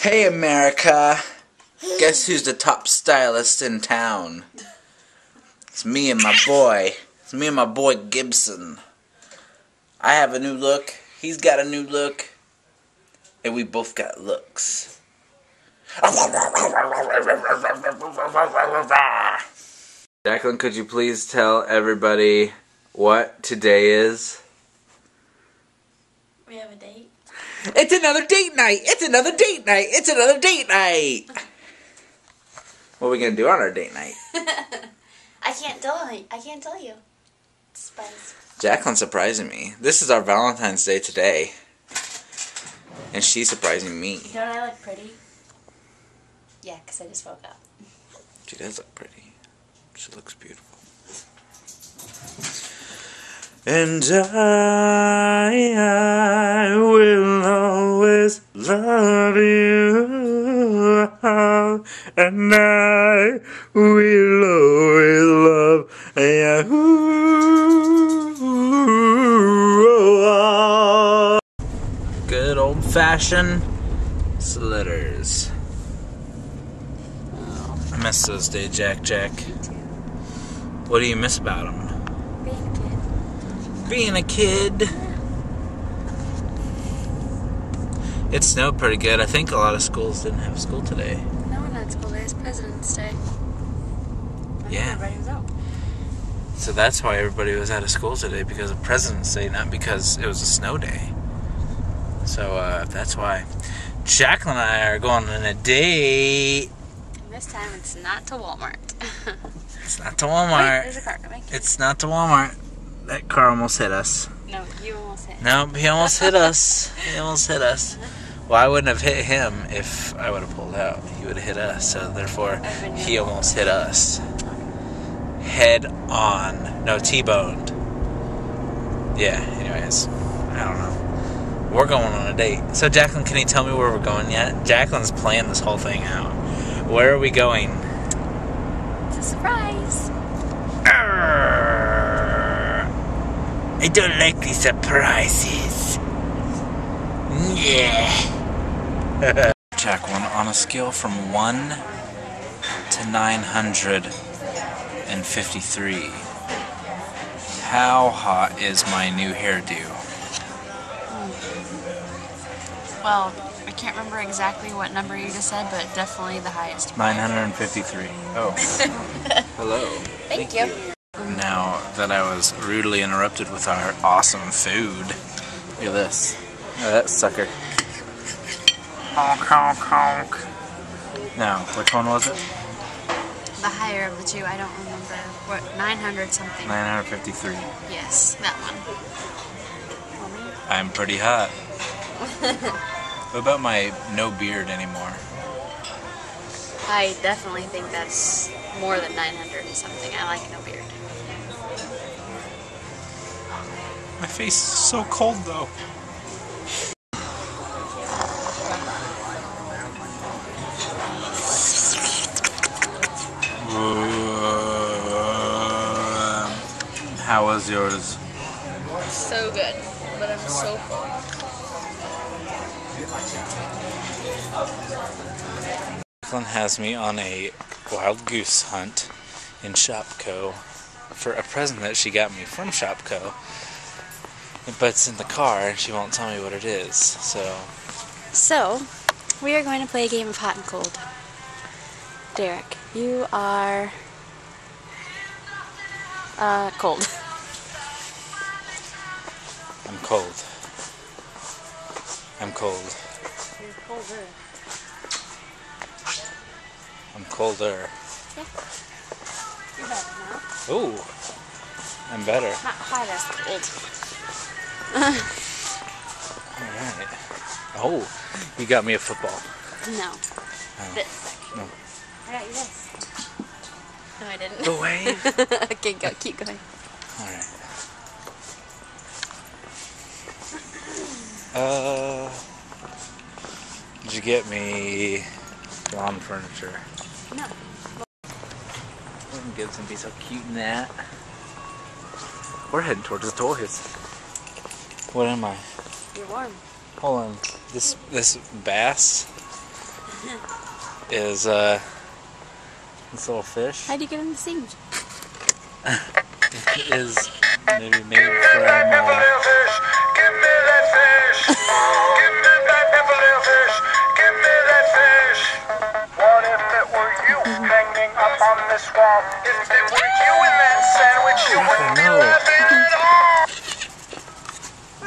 Hey America, guess who's the top stylist in town? It's me and my boy. It's me and my boy Gibson. I have a new look, he's got a new look, and we both got looks. Jacqueline, could you please tell everybody what today is? We have a date. It's another date night! It's another date night! It's another date night! What are we gonna do on our date night? I can't tell you. Spice. Jacqueline's surprising me. This is our Valentine's Day today. And she's surprising me. Don't I look pretty? Yeah, because I just woke up. She does look pretty. She looks beautiful. And I will always love you. And I will always love you. Good old-fashioned slitters. I miss those days, Jack. What do you miss about them? Being a kid. It snowed pretty good. I think a lot of schools didn't have school today. No one had school today. It's President's Day. Yeah. Everybody was out. So that's why everybody was out of school today, because of President's Day, not because it was a snow day. So that's why. Jacqueline and I are going on a date. And this time it's not to Walmart. It's not to Walmart. Wait, there's a car coming. It's not to Walmart. That car almost hit us. No, you almost hit. Nope, he almost hit us. He almost hit us. Well, I wouldn't have hit him if I would have pulled out. He would have hit us, so therefore he almost hit us. Head on. No, T-boned. Yeah, anyways. I don't know. We're going on a date. So, Jacqueline, can you tell me where we're going yet? Jacqueline's planned this whole thing out. Where are we going? It's a surprise. I don't like these surprises. Yeah. Jacqueline, on a scale from 1 to 953, how hot is my new hairdo? Well, I can't remember exactly what number you just said, but definitely the highest. 953. Oh. Hello. Thank you. Now that I was rudely interrupted with our awesome food, look at this. Look at that sucker. Honk, honk, honk. Now, which one was it? The higher of the two, I don't remember. What, 900 something? 953. Yes, that one. I'm pretty hot. What about my no beard anymore? I definitely think that's more than 900 and something. I like no beard. My face is so cold though. How was yours? So good, but I'm so full. Jacqueline has me on a wild goose hunt in Shopko for a present that she got me from Shopko, but it's in the car and she won't tell me what it is. So We are going to play a game of hot and cold. Derek, you are cold. I'm cold. I'm cold. You're colder. I'm colder. Yeah. You're better now. Ooh, I'm better. Not hot as cold. Alright. Oh, you got me a football. No. Oh. This. No. I got you this. No, I didn't. Go away. Okay, go. Keep going. Alright. Did you get me lawn furniture? No. Gibson be so cute in that. We're heading towards the toys. What am I? You're warm. Hold on. This bass is this little fish. How'd you get him to sing? Is maybe made from What if it were you hanging up on this wall? If it were you in that sandwich, you wouldn't be laughing at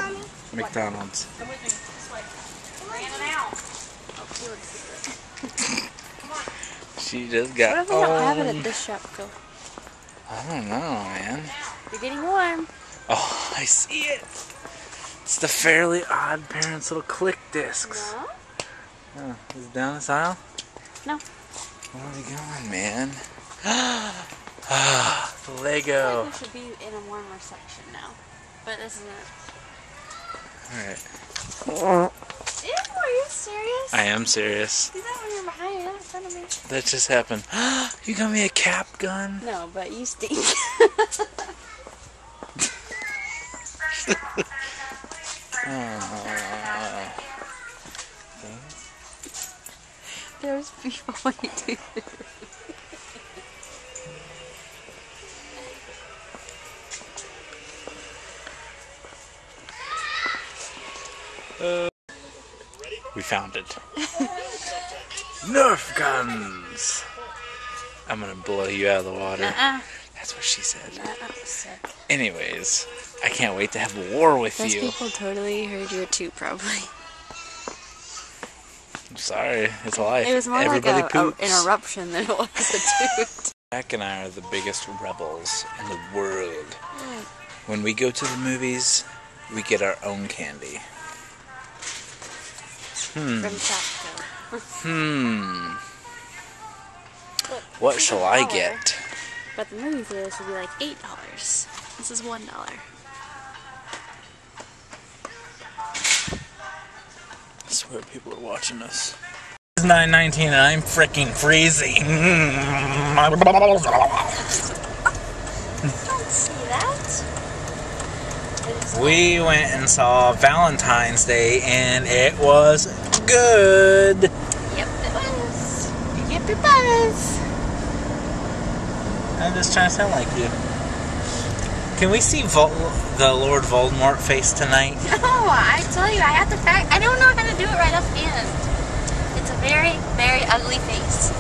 all. McDonald's. She just got What if we don't have it at this shop, Phil? I don't know, man. You're getting warm. Oh, I see it. It's the Fairly Odd Parents little click discs. No? Oh, is it down this aisle? No. Where are we going, man? The Lego. I feel like we should be in a warmer section now. But this isn't. Alright. Ew, are you serious? I am serious. Do that when you're behind me, not in front of me. That just happened. You got me a cap gun? No, but you stink. There's people when you do We found it. Nerf guns! I'm gonna blow you out of the water. That's what she said. Sick. Anyways, I can't wait to have a war with Those you. people totally heard your toot, probably. I'm sorry, it's life. It was more Everybody like poops. an eruption than it was a toot. Jack and I are the biggest rebels in the world. When we go to the movies, we get our own candy. From Costco. What shall I get? But the movie theater should be like $8. This is $1. I swear people are watching us. It's 9:19 and I'm freaking freezing. Don't see that. We went and saw Valentine's Day and it was good. Yep, it was. Yep, it was. I'm just trying to sound like you. Can we see the Lord Voldemort face tonight? No, I tell you, I have to practice. I don't know how to do it right offhand. It's a very, very ugly face.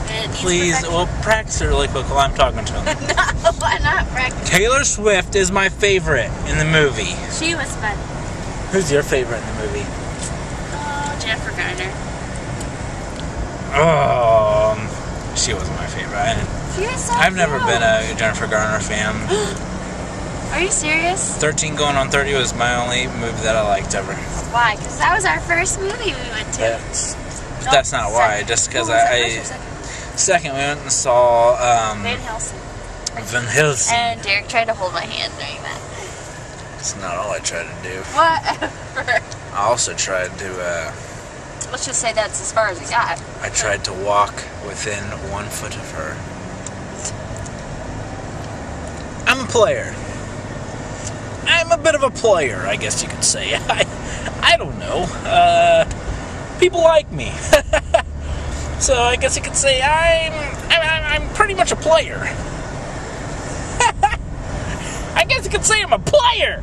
And it needs Please, perfection. well, practice it really quick while I'm talking to him. No, I'm not practicing. Taylor Swift is my favorite in the movie. She was fun. Who's your favorite in the movie? Oh, Jennifer Garner. She was my favorite. She was so I've never cute. been a Jennifer Garner fan. Are you serious? 13 Going on 30 was my only movie that I liked ever. Why? Because that was our first movie we went to. That's not why. Just because Second, we went and saw Van Helsing. Van Helsing. And Derek tried to hold my hand during that. That's not all I tried to do. Whatever. I also tried to, Let's just say that's as far as we got. I tried to walk within 1 foot of her. I'm a player. I'm a bit of a player, I guess you could say. I don't know. People like me. So I guess you could say I'm pretty much a player. I guess you could say I'm a player.